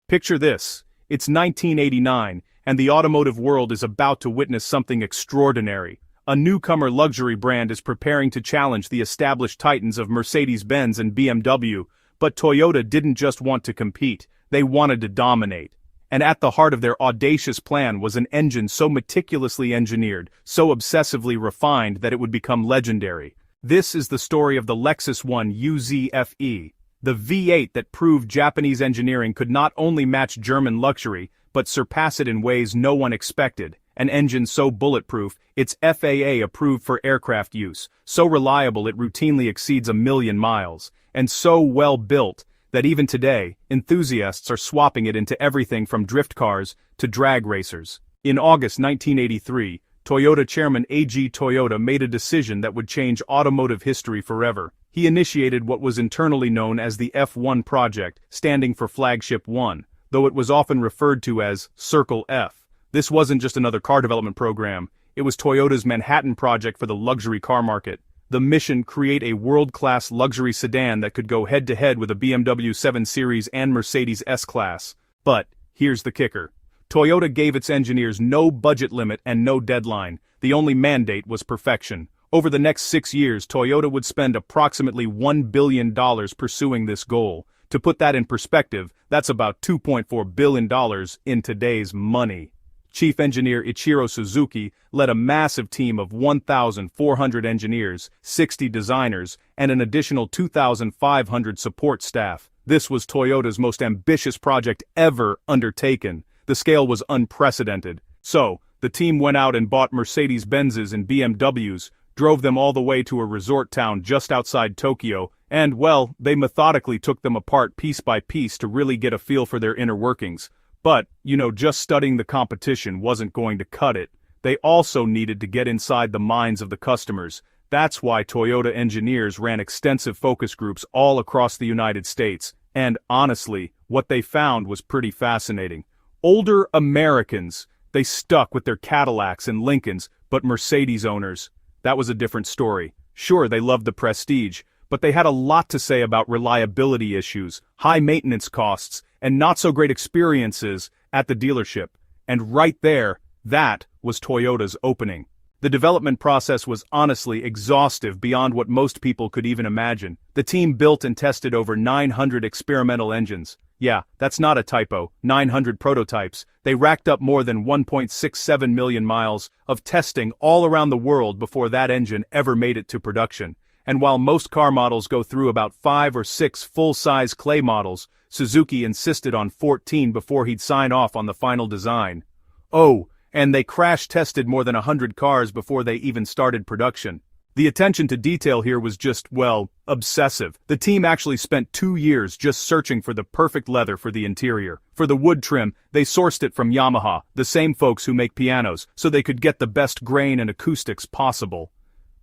Picture this. It's 1989, and the automotive world is about to witness something extraordinary. A newcomer luxury brand is preparing to challenge the established titans of Mercedes-Benz and BMW, but Toyota didn't just want to compete, they wanted to dominate. And at the heart of their audacious plan was an engine so meticulously engineered, so obsessively refined that it would become legendary. This is the story of the Lexus 1UZ-FE, the V8 that proved Japanese engineering could not only match German luxury, but surpass it in ways no one expected. An engine so bulletproof, it's FAA approved for aircraft use, so reliable it routinely exceeds 1,000,000 miles, and so well built that even today, enthusiasts are swapping it into everything from drift cars to drag racers. In August 1983, Toyota chairman A.G. Toyota made a decision that would change automotive history forever. He initiated what was internally known as the F1 project, standing for Flagship One, though it was often referred to as Circle F. This wasn't just another car development program, it was Toyota's Manhattan project for the luxury car market. The mission: create a world-class luxury sedan that could go head-to-head with a BMW 7 Series and Mercedes S-Class. But, here's the kicker. Toyota gave its engineers no budget limit and no deadline. The only mandate was perfection. Over the next 6 years, Toyota would spend approximately $1 billion pursuing this goal. To put that in perspective, that's about $2.4 billion in today's money. Chief engineer Ichiro Suzuki led a massive team of 1,400 engineers, 60 designers, and an additional 2,500 support staff. This was Toyota's most ambitious project ever undertaken. The scale was unprecedented. So, the team went out and bought Mercedes-Benzes and BMWs, drove them all the way to a resort town just outside Tokyo, and, well, they methodically took them apart piece by piece to really get a feel for their inner workings. But, just studying the competition wasn't going to cut it. They also needed to get inside the minds of the customers. That's why Toyota engineers ran extensive focus groups all across the United States. And, honestly, what they found was pretty fascinating. Older Americans, they stuck with their Cadillacs and Lincolns, but Mercedes owners, that was a different story. Sure, they loved the prestige, but they had a lot to say about reliability issues, high maintenance costs, and not-so-great experiences at the dealership. And right there, that was Toyota's opening. The development process was honestly exhaustive beyond what most people could even imagine. The team built and tested over 900 experimental engines. Yeah, that's not a typo, 900 prototypes. They racked up more than 1.67 million miles of testing all around the world before that engine ever made it to production. And while most car models go through about 5 or 6 full-size clay models, Suzuki insisted on 14 before he'd sign off on the final design. Oh, and they crash-tested more than 100 cars before they even started production. The attention to detail here was just, well, obsessive. The team actually spent 2 years just searching for the perfect leather for the interior. For the wood trim, they sourced it from Yamaha, the same folks who make pianos, so they could get the best grain and acoustics possible.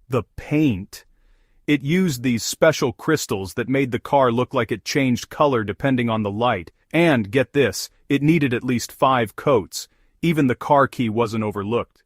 The paint. It used these special crystals that made the car look like it changed color depending on the light. And, get this, it needed at least 5 coats. Even the car key wasn't overlooked.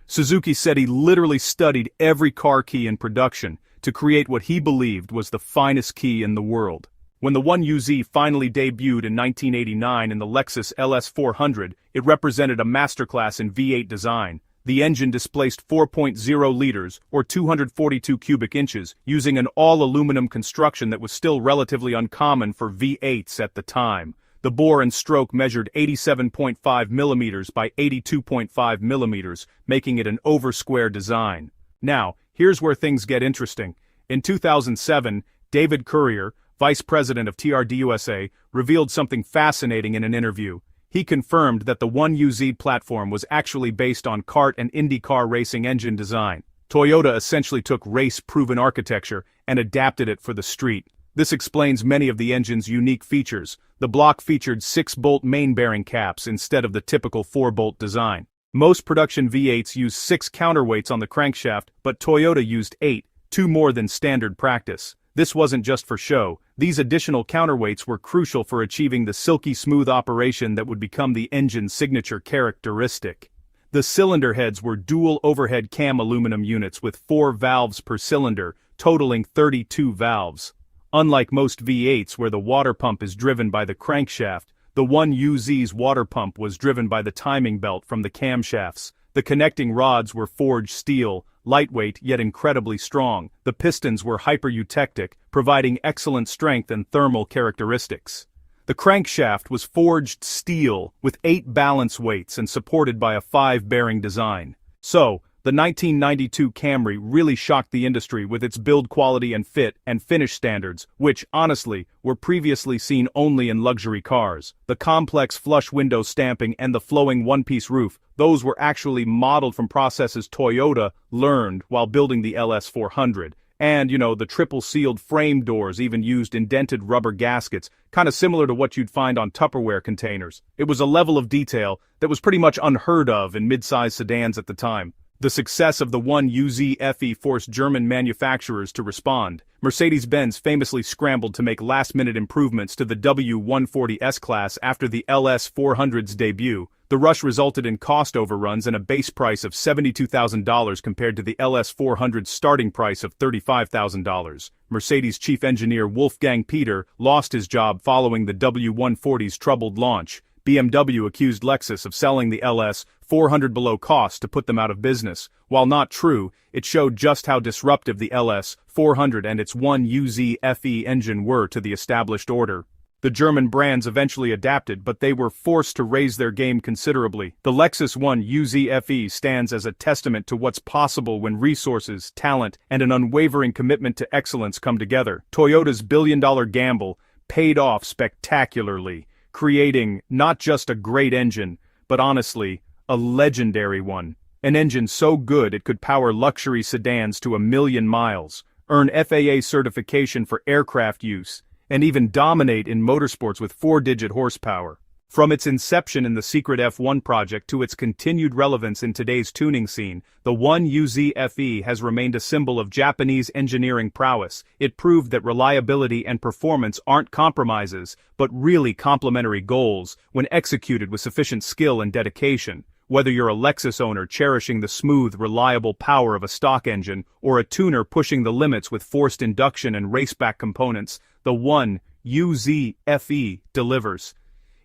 Suzuki said he literally studied every car key in production to create what he believed was the finest key in the world. When the 1UZ finally debuted in 1989 in the Lexus LS400, it represented a masterclass in V8 design. The engine displaced 4.0 liters, or 242 cubic inches, using an all-aluminum construction that was still relatively uncommon for V8s at the time. The bore and stroke measured 87.5 millimeters by 82.5 millimeters, making it an over-square design. Now, here's where things get interesting. In 2007, David Courier, vice president of TRD USA, revealed something fascinating in an interview. He confirmed that the 1UZ platform was actually based on kart and IndyCar racing engine design. Toyota essentially took race-proven architecture and adapted it for the street. This explains many of the engine's unique features. The block featured 6-bolt main bearing caps instead of the typical 4-bolt design. Most production V8s use 6 counterweights on the crankshaft, but Toyota used 8, 2 more than standard practice. This wasn't just for show. These additional counterweights were crucial for achieving the silky smooth operation that would become the engine's signature characteristic. The cylinder heads were dual overhead cam aluminum units with 4 valves per cylinder, totaling 32 valves. Unlike most V8s where the water pump is driven by the crankshaft, The 1UZ's water pump was driven by the timing belt from the camshafts. The connecting rods were forged steel, lightweight yet incredibly strong. The pistons were hyper-eutectic, providing excellent strength and thermal characteristics. The crankshaft was forged steel with 8 balance weights and supported by a 5-bearing design. So, the 1992 Camry really shocked the industry with its build quality and fit and finish standards, which, honestly, were previously seen only in luxury cars. The complex flush window stamping and the flowing one-piece roof, those were actually modeled from processes Toyota learned while building the LS400. And, the triple-sealed frame doors even used indented rubber gaskets, kind of similar to what you'd find on Tupperware containers. It was a level of detail that was pretty much unheard of in mid-size sedans at the time. The success of the 1UZ-FE forced German manufacturers to respond. Mercedes-Benz famously scrambled to make last-minute improvements to the W140 S-Class after the LS400's debut. The rush resulted in cost overruns and a base price of $72,000 compared to the LS400's starting price of $35,000. Mercedes chief engineer Wolfgang Peter lost his job following the W140's troubled launch. BMW accused Lexus of selling the LS400 below cost to put them out of business. While not true, it showed just how disruptive the LS400 and its 1UZ-FE engine were to the established order. The German brands eventually adapted, but they were forced to raise their game considerably. The Lexus 1UZ-FE stands as a testament to what's possible when resources, talent, and an unwavering commitment to excellence come together. Toyota's billion-dollar gamble paid off spectacularly, creating not just a great engine, but honestly, a legendary one. An engine so good it could power luxury sedans to 1,000,000 miles, earn FAA certification for aircraft use, and even dominate in motorsports with 4-digit horsepower. From its inception in the secret F1 project to its continued relevance in today's tuning scene, the 1UZ-FE has remained a symbol of Japanese engineering prowess. It proved that reliability and performance aren't compromises, but really complementary goals when executed with sufficient skill and dedication. Whether you're a Lexus owner cherishing the smooth, reliable power of a stock engine, or a tuner pushing the limits with forced induction and raceback components, the 1UZ-FE delivers.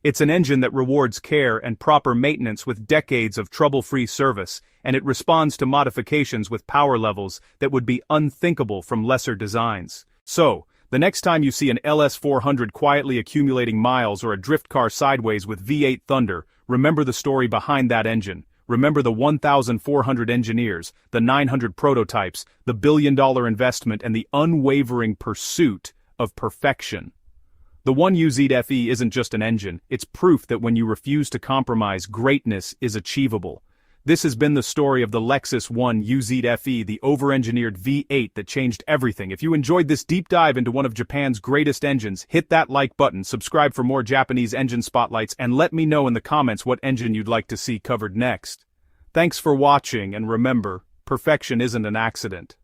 It's an engine that rewards care and proper maintenance with decades of trouble-free service, and it responds to modifications with power levels that would be unthinkable from lesser designs. So, the next time you see an LS400 quietly accumulating miles or a drift car sideways with V8 thunder, remember the story behind that engine. Remember the 1,400 engineers, the 900 prototypes, the billion-dollar investment, and the unwavering pursuit of perfection. The 1UZ-FE isn't just an engine, it's proof that when you refuse to compromise, greatness is achievable. This has been the story of the Lexus 1UZ-FE, the over-engineered V8 that changed everything. If you enjoyed this deep dive into one of Japan's greatest engines, hit that like button, subscribe for more Japanese engine spotlights, and let me know in the comments what engine you'd like to see covered next. Thanks for watching, and remember, perfection isn't an accident.